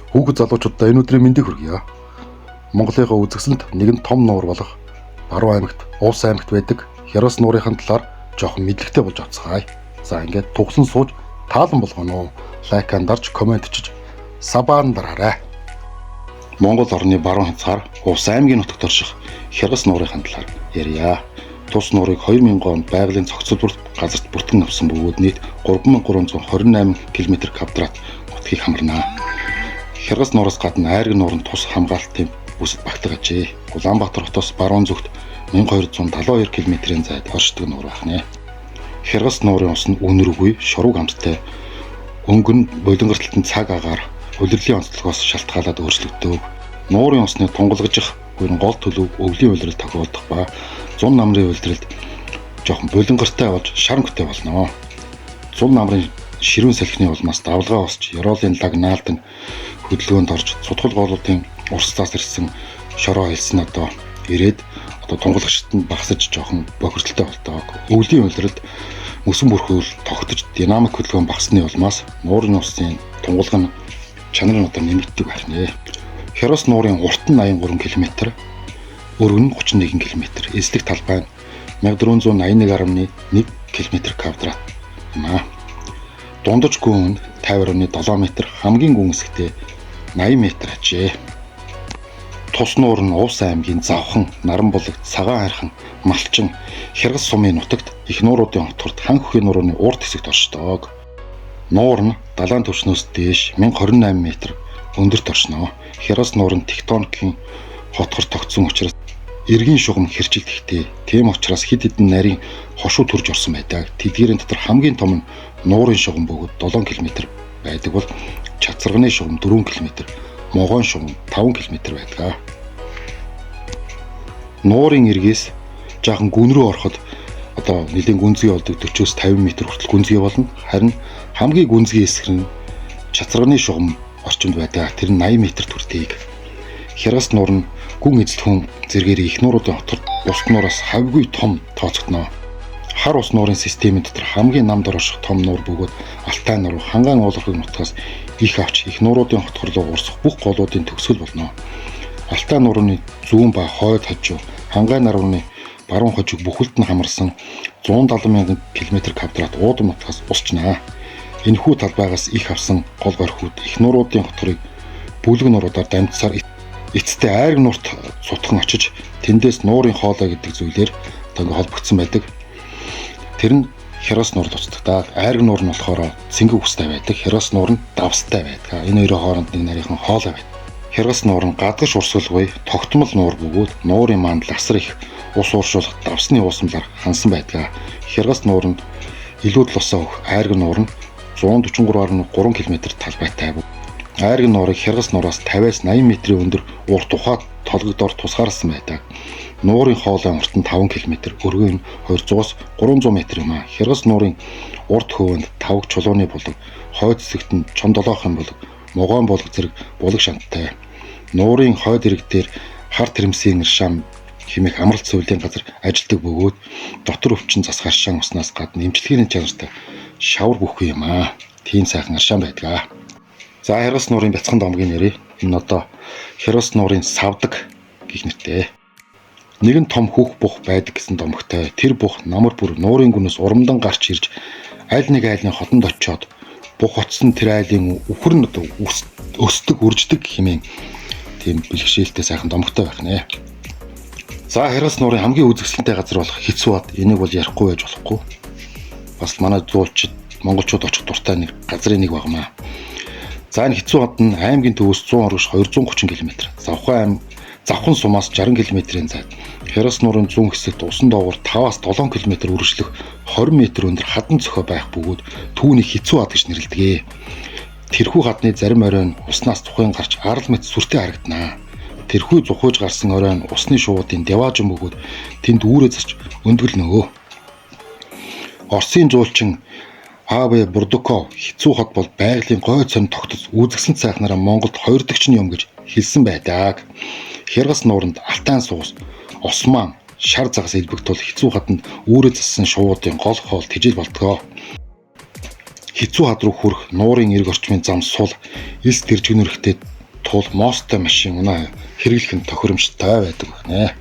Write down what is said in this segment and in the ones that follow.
Хүүхэд залуучуудаа энэ өдрийн мэндийг хүргье. Монголынхаа үзэсгэлэнт нэгэн том нуур болох Баруун аймагт, Увс аймагт байдаг Хяраас нуурынхаа талаар жоохон мэдлэгтэй болж авцгаая. За ингээд тугсан сууж таалан болгоно. Лайк андарч комментчиж сабаан дараарай. Монгол орны баруун хязгаар Увс аймгийн нутагт орших Хяраас нуурынхаа талаар ярья. Тус нуурыг 2000 онд байгалийн зохицуулбарт газарт бүртгэн авсан бөгөөд нийт 3328 км квадрат нутгийг хамарна. Хяраас нуураас гадна Айраг нуурын тус хамгаалтын бүсэд багтаагажээ. Улаанбаатар хотоос баруун зүгт 1272 км-ийн зайд оршдог нуур байна. Хяраас нуурын ус нь үнэргүй, шорог амттай. Өнгө нь болонгортолтын цаг агаар улирлын онцлогоос шалтгаалаад өөрчлөгдөв. Нуурын усны тунгалгажих гол төлөв өвлийн улирал тохиолдох ба зун намрын улиралд жоохон болонгортой болж шаранхтай болно. Зун намрын ширүүн салхины улмаас давлгаа усч Ёроолын лаг наалдан хөдөлгөөнд орж цутгал гоолуудын урсцаас ирсэн шороо хэлсэн ирээд тунгалагчд нь багсаж жоохон бохирдолтой болдог. Өвлийн улиралд мөсөн бүрхүүл тогтож динамик хөдөлгөөн багасны улмаас нуурын усын тунгалаг нь чанар нь нэмэгддэг байна. Хяраас нуурын урт нь 83 км, өргөн нь 31 км, эзлэх талбай нь 1481.1 км квадрат юм аа. Дундаж гүн 50.7 м, хамгийн гүн хэсэгтээ 80 м ажээ. Тус нуур нь Увс аймгийн Завхан, Наранбулаг, Цагаан хайрхан, Малчин, Хяргас сумын нутагт их нууруудын хотгорд хан хөхийн нуурын урд хэсэгт оршдог. Нуур нь далайн түвшнөөс дээш 1028 м өндөрт оршно. Хяраас нуур нь тектоникийн хотгор тогтсон учраас эргийн шугам хэрчигдэхтэй. Тийм учраас хэд хэдэн нарийн хошуу төрж орсон байдаг. Тэдгээрийн дотор хамгийн том нь нуурын шугам бөгөөд 7 км байдаг бол Чацарганы шугам 4 км, Могоон шугам 5 км байдаг. Нуурын эргээс жаахан гүн рүү ороход нэлийн гүнзгий болдог 40-50 м хүртэл гүнзгий болно. Харин хамгийн гүнзгий хэсэг нь Чацарганы шугам орчимд байдаг. Тэр нь 80 м төртийг. Хяраас нуур нь гүн эзлэхүүн зэргээр их нууруудын хотод бус нуураас хавьгүй том тооцогдно. Хар ус нуурын системийн дотор хамгийн намд орших том нуур бөгөөд Алтай нуур хангаан уулархаг нутгаас их авч их нууруудын хотгор руу урсах бүх голуудын төгсгөл болно. Алтай нуурны зүүн ба хойд хажуу хангаан нуурны баруун хажууг бүхэлд нь хамарсан 170,000 км квадрат уудам нутгаас усчнаа. Энэхүү талбайгаас их авсан гол горхүүд их нууруудын хотгорыг бүлэг нууруудаар дамжсаар эцэстээ Айраг нуурт сутхан очиж тэндээс нуурын хоолой гэдэг зүйлээр холбогдсон байдаг. Тэр нь Хяраас нуурд уцдаг. Айраг нуур нь болохоор цэнгэг устай байдаг. Хяраас нуур нь давстай байдаг. Энэ хоёрын хооронд нэг нарийнхан хоолой байдаг. Хяраас нуур нь гадагш урсгалгүй тогтмол нуур бөгөөд нуурын мандал асар их ус ууршуулах давсны уусамлаар хансан байдаг. Хяраас нуур нь илүүд лосоо өгөх Айраг нуур нь 143.3 км талбайтай. Айраг нуурыг Хяраас нуураас 50-80 м өндөр урт ухаад толгодоор тусгаарласан байдаг. Нуурын хоолой урт нь 5 км, өргөө нь 200-аас 300 м юм аа. Хяраас нуурын урд хөвөнд тавг чулууны булаг, хойд хэсэгт нь чондолоохон булаг, могоон булаг зэрэг булаг шанттай. Нуурын хойд ирэг дээр хар тэрэмсийн нэршам хэмээх амралт сувлийн газар ажилдаг бөгөөд дотор өвчин засгаар шан уснаас гадна эмчилгээний чанартай шавар бүхгүй юм аа. Тийм сайхан аршаан байдаг. За Хяраас нуурын бяцхан домгийн нэрээ энэ Хяраас нуурын савдаг гэх нэртэй. Нэгэн том хүүх бух байдаг гэсэн домогтой. Тэр бух намар бүр нуурын гүнээс урамдан гарч ирж аль нэг айлын хотонд очиод бух утсан тэр айлын үхэр нь өсдөг, үрждэг хэмээн тийм бэлгшээлтэй сайхан домогтой байх нэ. За Хяраас нуурын хамгийн үзэсгэлэнтэй газар болох Хэцүү бад энийг бол ярихгүй байж болохгүй. Бас манай зуулчид монголчууд очих дуртай нэг газрын нэг багмаа. За энэ Хэцүү бад нь аймгийн төвөөс 100 оргиш 230 км. Завхан сумаас 60 км-ийн зайд. Хяраас нуурын зүүн хэсэгт усан доогуур 5-аас 7 км үргэлжлэх 20 м өндөр хадан цохой байх бөгөөд түүнийг Хэцүү бад гэж нэрлэдэг. Тэрхүү хадны зарим оройн уснаас тухайн гарч арал мэт сүртэй харагдана. Тэрхүү зухууж гарсан оройн усны шуудын деважин бөгөөд тэнд үүрээ зарч өндгөлнөө. Оросын жуулчин А.В. Бурдуков Хэцүү хот бол байгалийн гой цонь тогтоц үзэгсэн цайхнараа Монголд хоёр дэгчний юм гэж хэлсэн байдаг. Хяраас нууранд Алтай суус, Осман, шар загас элбэг тул Хэцүү хатанд үүрээ зассан шуудын гол хоол тижил болдгоо. Хэцүү хад руу хүрэх нуурын эрг орчмын зам сул, элс тэржгэнэрхтэй тул мостой машин унаа хэрэглэх нь тохиромжтой байдаг байна.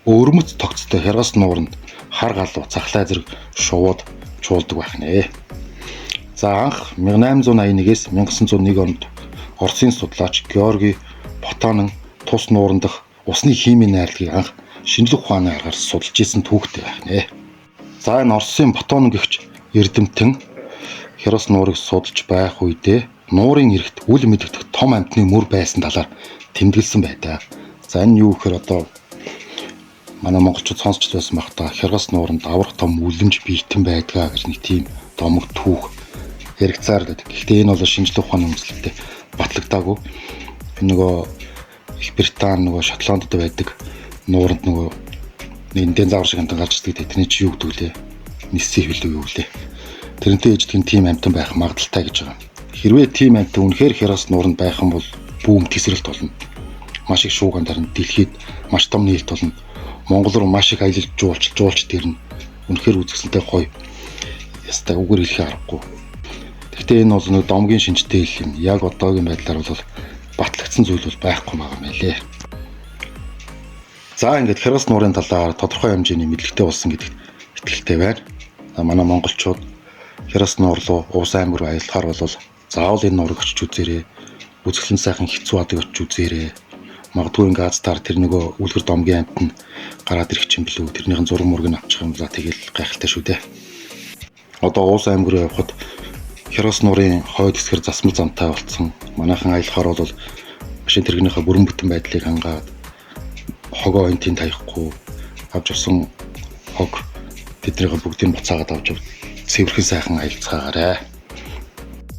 Өвөрмөц тогтцтой хяргас нууранд хар галуу цахлаа зэрэг шувууд чуулдаг байна. За анх 1881-ээс 1901 онд Оросын судлаач Георгий Потанин тус нууран дах усны химийн найрлагыг анх шинжлэх ухааны аргаар судалж исэн түүхтэй байна. За энэ Оросын Потанин гэгч эрдэмтэн хяргас нуурыг судалж байх үедээ нуурын эрэгт үл мэдэгдэх том амьтны мөр байсан талаар тэмдэглэсэн байдаг. За энэ юу гэхээр одоо манай монголчууд сонсч байсан байх та хяргас нууранд аврах том үлэмж биетэн байдгаа гэж нэг тийм домог түүх яригцаар байдаг. Гэхдээ энэ бол шинжлэх ухааны үндэслэлтэй батлагдаагүй. Нөгөө Их Британи нөгөө Шотландд байдаг нууранд нөгөө нэг динозавр шиг амтан гарч ирдэг. Тэрний чи юу гэдэг лээ? Ниссий хөлөө юу лээ? Тэрнтэй ээждгэн тийм амтан байх магадaltaй гэж байгаа. Хэрвээ тийм амтан үнэхээр хяргас нууранд байх юм бол бүүм тесрэлт болно. Маш их шууган дарна. Дэлхийд маш том нийлт болно. Монгол руу маш их аялал жуулч дэрнэ. Үнэхээр үзэсгэлэнтэй гоё. Ястаа үгээр хэлэх аргагүй. Гэхдээ энэ бол нэг домгийн шинжтэй хэл юм. Яг одоогийн байдлаар бол батлагдсан зүйл бол байхгүй байгаа юм лээ. За ингээд хяргас нуурын талаар тодорхой хэмжээний мэдлэгтэй болсон гэдэгт итгэлтэй байна. Манай монголчууд хяргас нуур руу уус аймаг руу аялахаар бол заавал энэ нуурыг очиж үзээрэй. Үзэсгэлэн сайхан хэцүү адаг очиж үзээрэй. Магадгүй ингээд газтаар тэр нөгөө үлгэр домгийн амт нь гараад ирэх юм билүү. Тэрнийхэн зураг мөрөг нь авчих юм за тэгэл гайхалтай шүү дээ. Одоо уус аймаг руу явхад хяргас нуурын хойд хэсгэр засмал замтай болцсон. Манайхан аялахаар бол машин тэрэгнийхээ бүрэн бүтэн байдлыг хангаад хогоо энтийн таяхгүй авч авсан хог тэднийг бүгдийг буцаагаад авч цэвэрхэн сайхан аялцгаагаарай.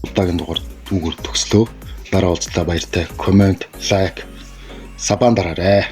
Удаагийн дугаар дүүгээр төгслөө. Дараа уулзлаа баяртай. Комент, лайк, сабан дараарай.